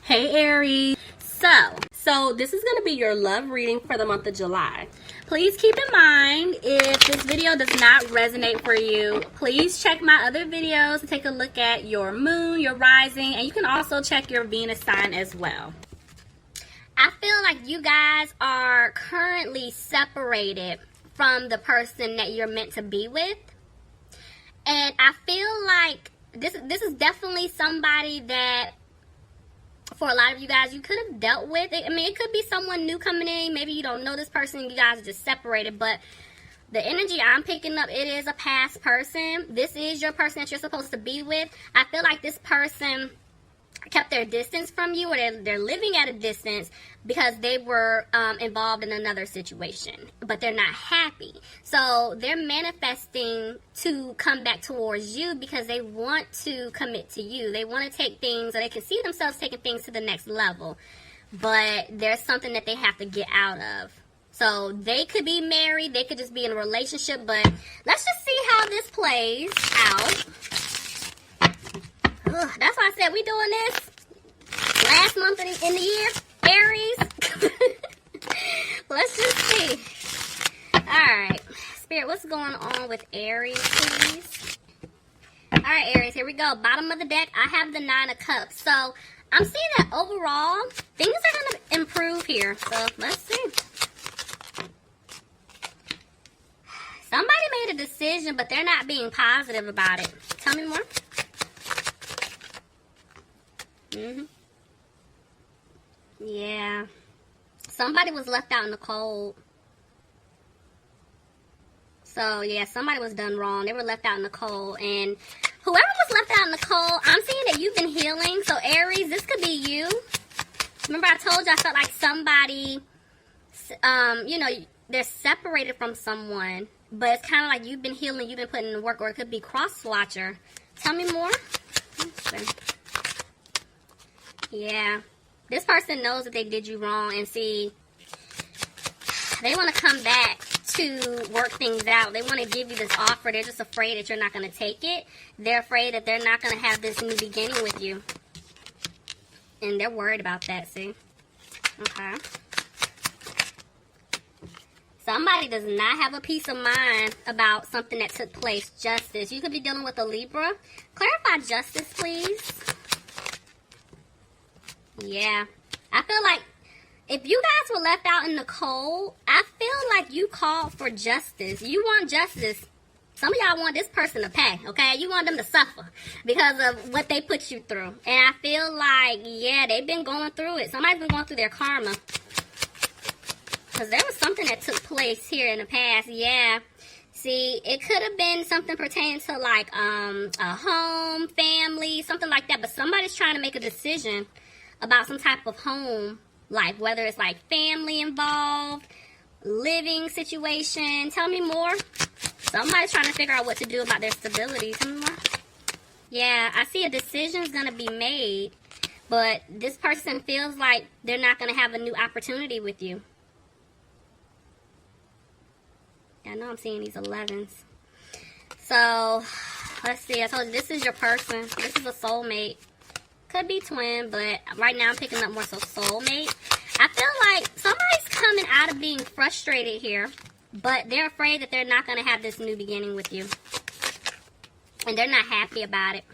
Hey Aries. So this is going to be your love reading for the month of July. Please keep in mind, if this video does not resonate for you, please check my other videos and take a look at your moon, your rising, and you can also check your Venus sign as well. I feel like you guys are currently separated from the person that you're meant to be with. And I feel like this is definitely somebody that, for a lot of you guys, you could have dealt with. I mean, it could be someone new coming in. Maybe you don't know this person. You guys are just separated. But the energy I'm picking up, it is a past person. This is your person that you're supposed to be with. I feel like this person kept their distance from you, or they're living at a distance because they were involved in another situation, but they're not happy. So they're manifesting to come back towards you because they want to commit to you. They want to take things, or they can see themselves taking things to the next level, but there's something that they have to get out of. So they could be married, they could just be in a relationship, but let's just see how this plays out. That's why I said we doing this last month in the year, Aries. Let's just see. Alright, Spirit, what's going on with Aries, please? Alright, Aries, here we go. Bottom of the deck, I have the 9 of Cups. So, I'm seeing that overall, things are going to improve here. So, let's see. Somebody made a decision, but they're not being positive about it. Tell me more. Yeah. Somebody was left out in the cold. So, yeah, somebody was done wrong. They were left out in the cold. And whoever was left out in the cold, I'm seeing that you've been healing. So, Aries, this could be you. Remember I told you I felt like somebody, you know, they're separated from someone. But it's kind of like you've been healing, you've been putting in the work. Or it could be cross-watcher. Tell me more. Yeah, this person knows that they did you wrong, and see, they want to come back to work things out. They want to give you this offer. They're just afraid that you're not going to take it. They're afraid that they're not going to have this new beginning with you, and they're worried about that, see? Okay. Somebody does not have a peace of mind about something that took place. Justice. You could be dealing with a Libra. Clarify justice, please. Yeah, I feel like if you guys were left out in the cold, I feel like you called for justice. You want justice. Some of y'all want this person to pay, okay? You want them to suffer because of what they put you through. And I feel like, yeah, they've been going through it. Somebody's been going through their karma. Because there was something that took place here in the past, yeah. See, it could have been something pertaining to like a home, family, something like that. But somebody's trying to make a decision about some type of home life, whether it's like family involved, living situation. Tell me more. Somebody's trying to figure out what to do about their stability. Tell me more. Yeah, I see a decision's going to be made, but this person feels like they're not going to have a new opportunity with you. I know I'm seeing these 11s. So, let's see. I told you, this is your person. This is a soulmate. Could be twin, but right now I'm picking up more so soulmate. I feel like somebody's coming out of being frustrated here, but they're afraid that they're not going to have this new beginning with you. And they're not happy about it.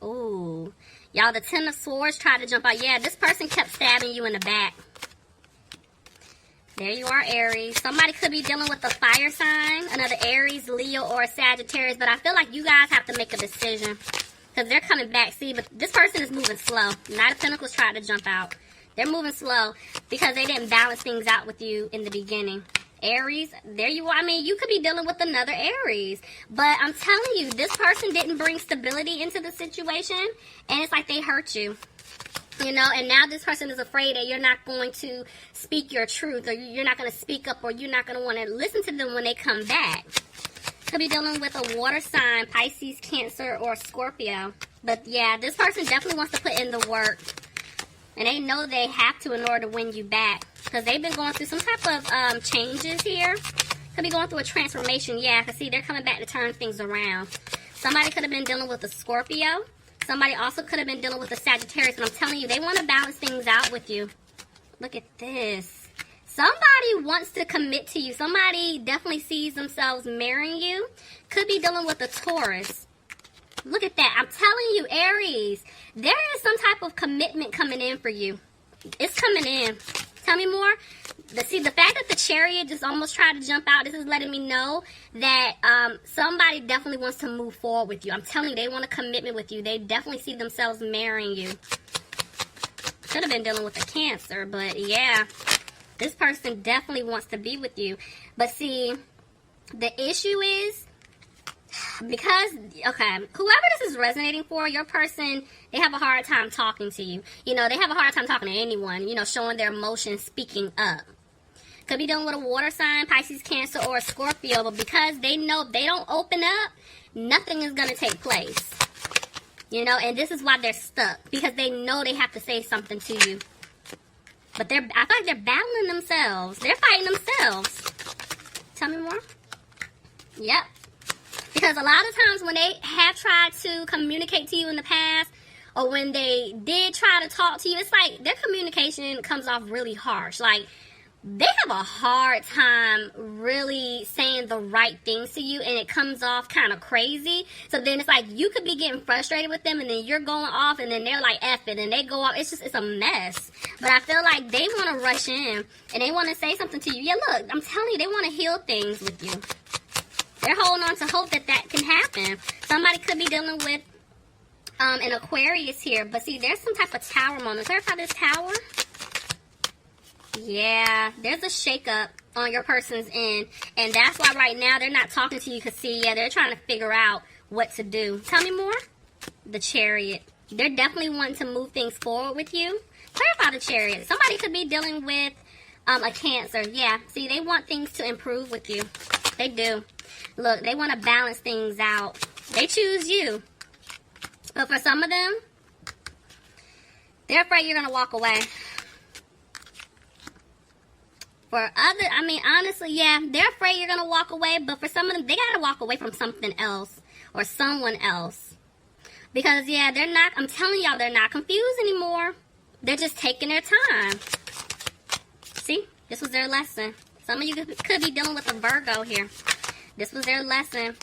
Ooh. Y'all, the 10 of Swords tried to jump out. Yeah, this person kept stabbing you in the back. There you are, Aries. Somebody could be dealing with a fire sign, another Aries, Leo, or a Sagittarius, but I feel like you guys have to make a decision. Because they're coming back. See, but this person is moving slow. Knight of Pentacles tried to jump out. They're moving slow because they didn't balance things out with you in the beginning. Aries, there you are. I mean, you could be dealing with another Aries. But I'm telling you, this person didn't bring stability into the situation. And it's like they hurt you. You know, and now this person is afraid that you're not going to speak your truth. Or you're not going to speak up. Or you're not going to want to listen to them when they come back. Could be dealing with a water sign, Pisces, Cancer, or Scorpio. But yeah, this person definitely wants to put in the work. And they know they have to in order to win you back. Because they've been going through some type of changes here. Could be going through a transformation. Yeah, I can see they're coming back to turn things around. Somebody could have been dealing with a Scorpio. Somebody also could have been dealing with a Sagittarius, and I'm telling you, they want to balance things out with you. Look at this. Somebody wants to commit to you. Somebody definitely sees themselves marrying you. Could be dealing with a Taurus. Look at that. I'm telling you, Aries, there is some type of commitment coming in for you. It's coming in. Tell me more. See, the fact that the Chariot just almost tried to jump out, this is letting me know that somebody definitely wants to move forward with you. I'm telling you, they want a commitment with you. They definitely see themselves marrying you. Could have been dealing with a Cancer, but yeah, this person definitely wants to be with you. But see, the issue is, because, okay, whoever this is resonating for, your person, they have a hard time talking to you. You know, they have a hard time talking to anyone, you know, showing their emotions, speaking up. Could be dealing with a water sign, Pisces, Cancer, or a Scorpio, but because they know if they don't open up, nothing is going to take place. You know, and this is why they're stuck, because they know they have to say something to you. But I feel like they're battling themselves. They're fighting themselves. Tell me more. Yep. Because a lot of times when they have tried to communicate to you in the past, or when they did try to talk to you, it's like their communication comes off really harsh. Like, they have a hard time really saying the right things to you, and it comes off kind of crazy. So then it's like you could be getting frustrated with them, and then you're going off, and then they're like, F it, and they go off. It's a mess. But I feel like they want to rush in, and they want to say something to you. Yeah, look, I'm telling you, they want to heal things with you. They're holding on to hope that can happen. Somebody could be dealing with an Aquarius here. But see, there's some type of tower moment. Clarify this tower. Yeah, there's a shakeup on your person's end. And that's why right now they're not talking to you. Because see, yeah, they're trying to figure out what to do. Tell me more. The Chariot. They're definitely wanting to move things forward with you. Clarify the Chariot. Somebody could be dealing with a Cancer. Yeah, see, they want things to improve with you. They do. Look, they want to balance things out. They choose you. But for some of them, they're afraid you're going to walk away. For other, I mean, honestly, yeah, they're afraid you're going to walk away. But for some of them, they got to walk away from something else or someone else. Because, yeah, they're not, I'm telling y'all, they're not confused anymore. They're just taking their time. See, this was their lesson. Some of you could be dealing with a Virgo here. This was their lesson.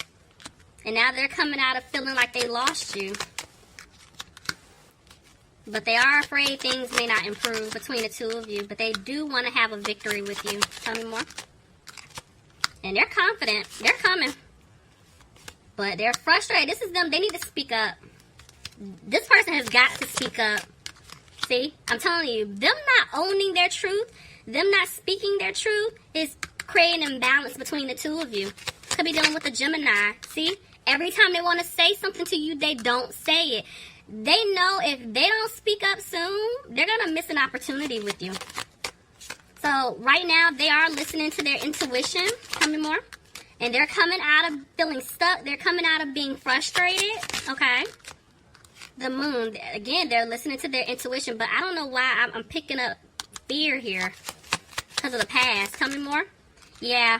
And now they're coming out of feeling like they lost you. But they are afraid things may not improve between the two of you. But they do want to have a victory with you. Tell me more. And they're confident. They're coming. But they're frustrated. This is them. They need to speak up. This person has got to speak up. See? I'm telling you. Them not owning their truth, them not speaking their truth, is creating an imbalance between the two of you. Could be dealing with a Gemini. See? Every time they want to say something to you, they don't say it. They know if they don't speak up soon, they're going to miss an opportunity with you. So, right now, they are listening to their intuition. Tell me more. And they're coming out of feeling stuck. They're coming out of being frustrated. Okay? The Moon. Again, they're listening to their intuition. But I don't know why I'm picking up fear here. Because of the past. Tell me more. Yeah.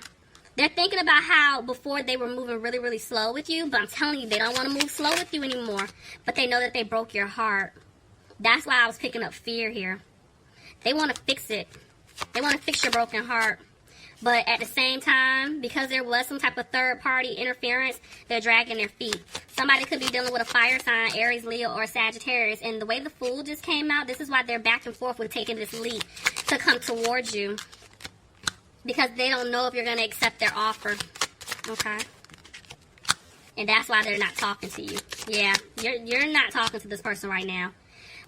They're thinking about how before they were moving really, really slow with you. But I'm telling you, they don't want to move slow with you anymore. But they know that they broke your heart. That's why I was picking up fear here. They want to fix it. They want to fix your broken heart. But at the same time, because there was some type of third-party interference, they're dragging their feet. Somebody could be dealing with a fire sign, Aries, Leo, or Sagittarius. And the way the Fool just came out, this is why they're back and forth with taking this leap to come towards you. Because they don't know if you're going to accept their offer. Okay? And that's why they're not talking to you. Yeah, you're not talking to this person right now.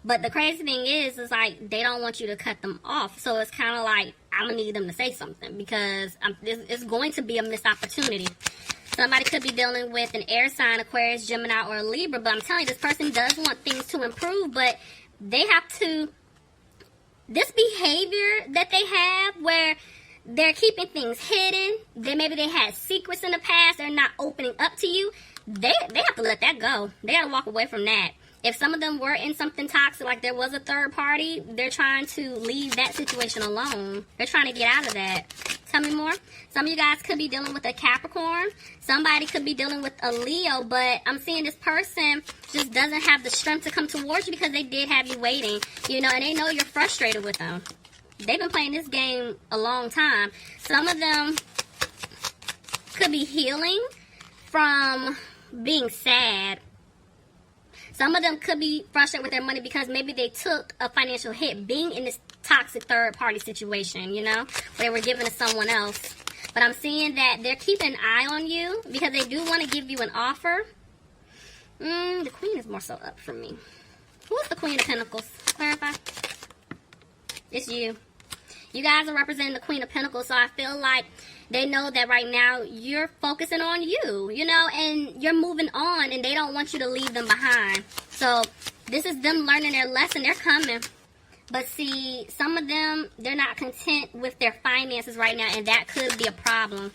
But the crazy thing is like, they don't want you to cut them off. So it's kind of like, I'm going to need them to say something. Because it's going to be a missed opportunity. Somebody could be dealing with an air sign, Aquarius, Gemini, or Libra. But I'm telling you, this person does want things to improve. But they have to... This behavior that they have where... They're keeping things hidden. Maybe they had secrets in the past. They're not opening up to you. They have to let that go. They got to walk away from that. If some of them were in something toxic, like there was a third party, they're trying to leave that situation alone. They're trying to get out of that. Tell me more. Some of you guys could be dealing with a Capricorn. Somebody could be dealing with a Leo, but I'm seeing this person just doesn't have the strength to come towards you because they did have you waiting, you know, and they know you're frustrated with them. They've been playing this game a long time. Some of them could be healing from being sad. Some of them could be frustrated with their money because maybe they took a financial hit being in this toxic third-party situation, you know, where they were giving to someone else. But I'm seeing that they're keeping an eye on you because they do want to give you an offer. The Queen is more so up for me. Who's the Queen of Pentacles? Clarify. It's you. You guys are representing the Queen of Pentacles, so I feel like they know that right now you're focusing on you, you know, and you're moving on, and they don't want you to leave them behind. So this is them learning their lesson. They're coming. But see, some of them, they're not content with their finances right now, and that could be a problem.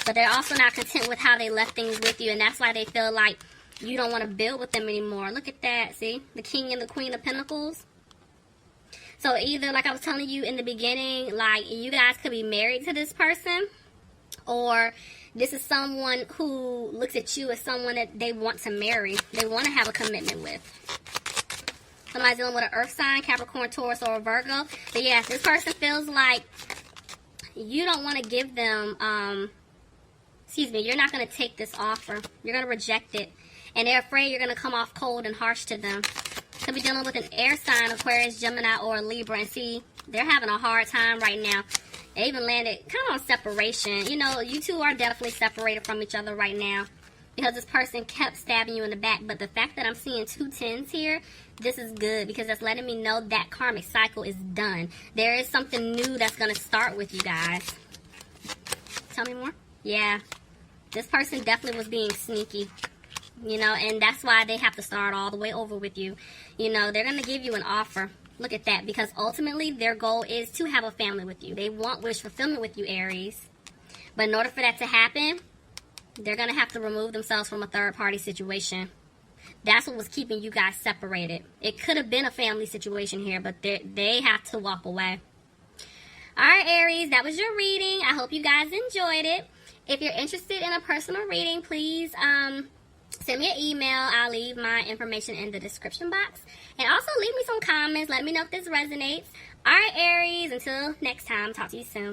But they're also not content with how they left things with you, and that's why they feel like you don't want to build with them anymore. Look at that, see? The King and the Queen of Pentacles. So either, like I was telling you in the beginning, like you guys could be married to this person, or this is someone who looks at you as someone that they want to marry. They want to have a commitment with. Somebody's dealing with an earth sign, Capricorn, Taurus, or a Virgo. But yes, this person feels like you don't want to give them, you're not going to take this offer. You're going to reject it. And they're afraid you're going to come off cold and harsh to them. Could be dealing with an air sign, Aquarius, Gemini, or a Libra. And see, they're having a hard time right now. They even landed kind of on separation. You know, you two are definitely separated from each other right now because this person kept stabbing you in the back. But the fact that I'm seeing 2 10s here, this is good because that's letting me know that karmic cycle is done. There is something new that's going to start with you guys. Tell me more. Yeah, this person definitely was being sneaky. You know, and that's why they have to start all the way over with you. You know, they're going to give you an offer. Look at that. Because ultimately, their goal is to have a family with you. They want wish fulfillment with you, Aries. But in order for that to happen, they're going to have to remove themselves from a third-party situation. That's what was keeping you guys separated. It could have been a family situation here, but they have to walk away. All right, Aries, that was your reading. I hope you guys enjoyed it. If you're interested in a personal reading, please send me an email. I'll leave my information in the description box. And also leave me some comments. Let me know if this resonates. All right, Aries. Until next time. Talk to you soon.